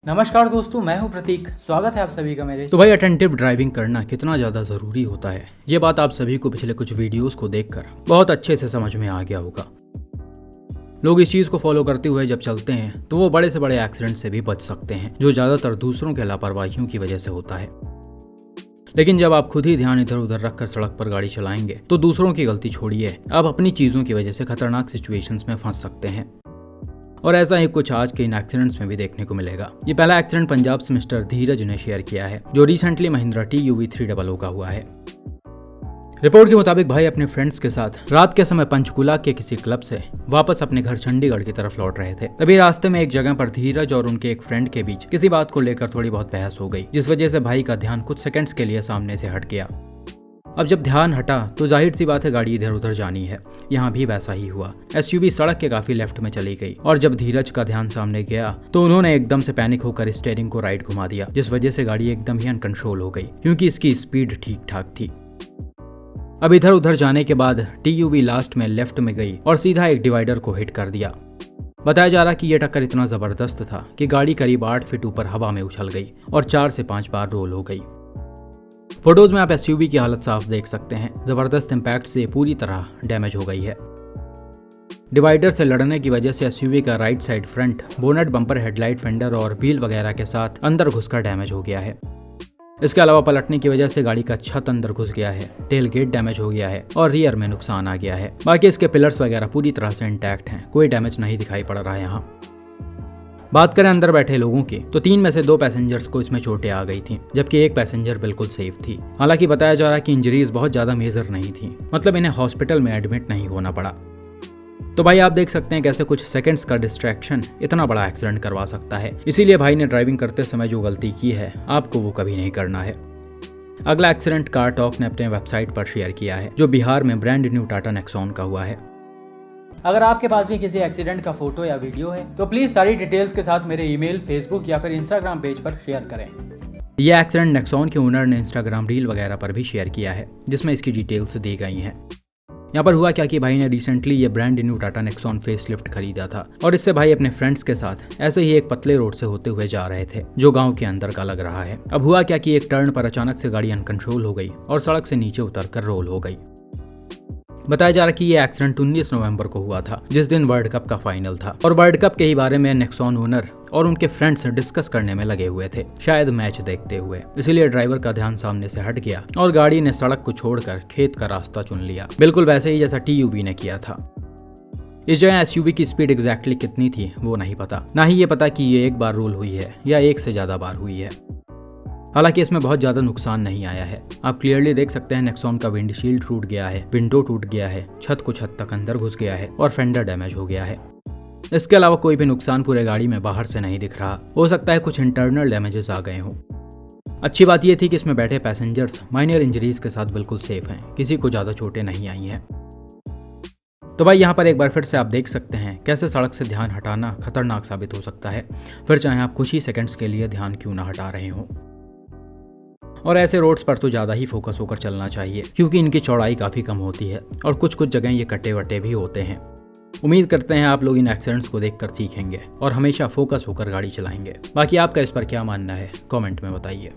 नमस्कार दोस्तों, मैं हूं प्रतीक। स्वागत है आप सभी का मेरे। तो भाई अटेंटिव ड्राइविंग करना कितना ज़्यादा ज़रूरी होता है, ये बात आप सभी को पिछले कुछ वीडियोस को देखकर बहुत अच्छे से समझ में आ गया होगा। लोग इस चीज़ को फॉलो करते हुए जब चलते हैं तो वो बड़े से बड़े एक्सीडेंट से भी बच सकते हैं, जो ज़्यादातर दूसरों के लापरवाहियों की वजह से होता है। लेकिन जब आप खुद ही ध्यान इधर उधर रखकर सड़क पर गाड़ी चलाएंगे तो दूसरों की गलती छोड़िए, आप अपनी चीज़ों की वजह से खतरनाक सिचुएशंस में फंस सकते हैं। और ऐसा ही कुछ आज के इन एक्सीडेंट्स में भी देखने को मिलेगा। ये पहला एक्सीडेंट पंजाब से मिस्टर धीरज ने शेयर किया है, जो रिसेंटली महिंद्रा TUV 300 का हुआ है। रिपोर्ट के मुताबिक भाई अपने फ्रेंड्स के साथ रात के समय पंचकुला के किसी क्लब से वापस अपने घर चंडीगढ़ की तरफ लौट रहे थे। तभी रास्ते में एक जगह पर धीरज और उनके एक फ्रेंड के बीच किसी बात को लेकर थोड़ी बहुत बहस हो गई, जिस वजह से भाई का ध्यान कुछ सेकंड्स के लिए सामने से हट गया। अब जब ध्यान हटा तो जाहिर सी बात है गाड़ी इधर उधर जानी है। यहाँ भी वैसा ही हुआ। SUV सड़क के काफी लेफ्ट में चली गई और जब धीरज का ध्यान सामने गया तो उन्होंने एकदम से पैनिक होकर स्टीयरिंग को राइट घुमा दिया, जिस वजह से गाड़ी एकदम ही अनकंट्रोल हो गई, क्योंकि इसकी स्पीड ठीक ठाक थी। अब इधर उधर जाने के बाद TUV लास्ट में लेफ्ट में गई और सीधा एक डिवाइडर को हिट कर दिया। बताया जा रहा कि यह टक्कर इतना जबरदस्त था कि गाड़ी करीब 8 फीट ऊपर हवा में उछल गई और 4 से 5 बार रोल हो गई। फोटोज में आप SUV की हालत साफ देख सकते हैं। जबरदस्त इंपैक्ट से पूरी तरह डैमेज हो गई है। डिवाइडर से लड़ने की वजह से SUV का right side front, bonnet, bumper, headlight, fender और व्हील वगैरह के साथ अंदर घुसकर डैमेज हो गया है। इसके अलावा पलटने की वजह से गाड़ी का छत अंदर घुस गया है, टेल गेट डैमेज हो गया है और रियर में नुकसान आ गया है। बाकी इसके पिलर्स वगैरह पूरी तरह से इंटैक्ट हैं, कोई डैमेज नहीं दिखाई पड़ रहा है यहाँ। बात करें अंदर बैठे लोगों की तो 3 में से 2 पैसेंजर्स को इसमें चोटें आ गई थी, जबकि एक पैसेंजर बिल्कुल सेफ थी। हालांकि बताया जा रहा है कि इंजरीज बहुत ज्यादा मेजर नहीं थी, मतलब इन्हें हॉस्पिटल में एडमिट नहीं होना पड़ा। तो भाई आप देख सकते हैं कैसे कुछ सेकंड्स का डिस्ट्रैक्शन इतना बड़ा एक्सीडेंट करवा सकता है। इसीलिए भाई ने ड्राइविंग करते समय जो गलती की है आपको वो कभी नहीं करना है। अगला एक्सीडेंट कार टॉक ने अपने वेबसाइट पर शेयर किया है, जो बिहार में ब्रांड न्यू टाटा नेक्सॉन का हुआ है। अगर आपके पास भी किसी एक्सीडेंट का फोटो या वीडियो है तो प्लीज सारी डिटेल्स के साथ मेरे ईमेल, फेसबुक या फिर इंस्टाग्राम पेज पर शेयर करें। यह एक्सीडेंट नेक्सॉन के ओनर ने इंस्टाग्राम रील वगैरह पर भी शेयर किया है, जिसमें इसकी डिटेल्स दी गई हैं। यहाँ पर हुआ क्या कि भाई ने रिसेंटली ये brand new Tata Nexon facelift खरीदा था और इससे भाई अपने फ्रेंड्स के साथ ऐसे ही एक पतले रोड से होते हुए जा रहे थे, जो गांव के अंदर का लग रहा है। अब हुआ क्या कि एक टर्न पर अचानक से गाड़ी अनकंट्रोल हो गई और सड़क से नीचे उतरकर रोल हो गई। बताया जा रहा है कि ये एक्सीडेंट 19 नवंबर को हुआ था, जिस दिन वर्ल्ड कप का फाइनल था और वर्ल्ड कप के ही बारे में नेक्सॉन ओनर और उनके फ्रेंड्स डिस्कस करने में लगे हुए थे, शायद मैच देखते हुए। इसीलिए ड्राइवर का ध्यान सामने से हट गया और गाड़ी ने सड़क को छोड़कर खेत का रास्ता चुन लिया, बिल्कुल वैसे ही जैसा TUV ने किया था। इस जगह SUV की स्पीड एग्जैक्टली कितनी थी वो नहीं पता, ना ही ये पता कि ये एक बार रोल हुई है या एक से ज्यादा बार हुई है। हालांकि इसमें बहुत ज्यादा नुकसान नहीं आया है। आप क्लियरली देख सकते हैं नेक्सॉन का विंडशील्ड टूट गया है, विंडो टूट गया है, छत कुछ हद तक अंदर घुस गया है और फेंडर डैमेज हो गया है। इसके अलावा कोई भी नुकसान पूरे गाड़ी में बाहर से नहीं दिख रहा। हो सकता है कुछ इंटरनल डैमेजेस आ गए हों। अच्छी बात यह थी कि इसमें बैठे पैसेंजर्स माइनर इंजरीज के साथ बिल्कुल सेफ हैं, किसी को ज्यादा चोटें नहीं आई हैं। तो भाई यहाँ पर एक बार फिर से आप देख सकते हैं कैसे सड़क से ध्यान हटाना खतरनाक साबित हो सकता है, फिर चाहे आप कुछ ही सेकंड्स के लिए ध्यान क्यों ना हटा रहे हों। और ऐसे रोड्स पर तो ज़्यादा ही फोकस होकर चलना चाहिए, क्योंकि इनकी चौड़ाई काफ़ी कम होती है और कुछ कुछ जगह ये कटे वटे भी होते हैं। उम्मीद करते हैं आप लोग इन एक्सीडेंट्स को देखकर सीखेंगे और हमेशा फोकस होकर गाड़ी चलाएंगे। बाकी आपका इस पर क्या मानना है कमेंट में बताइए।